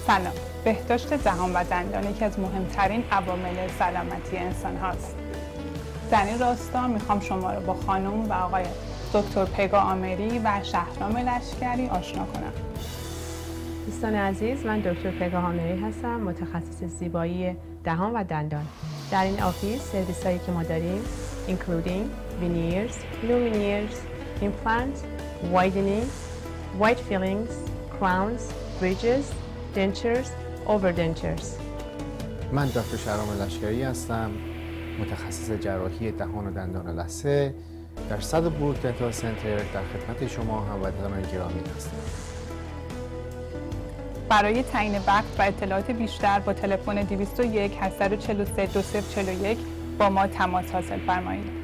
سلام. بهداشت دهان و دندان یکی از مهمترین عوامل سلامتی انسان هاست. در این راستا میخوام شما رو با خانم و آقای دکتر پگاه آمری و شهرام لشکری آشنا کنم. دوستان عزیز، من دکتر پگاه آمری هستم، متخصص زیبایی دهان و دندان. در این آفیس سرویس هایی که ما داریم including veneers, lumineers, implants, widening, white fillings, crowns, bridges, dentures, overdentures. من دکتر شهرام لشکری هستم، متخصص جراحی دهان و دندان لثه در صدبورگ دنتال سنتر. در خدمت شما هموطنان گرامی هستم. برای تعیین وقت و اطلاعات بیشتر با تلفن 201 843 2041 با ما تماس حاصل فرمایید.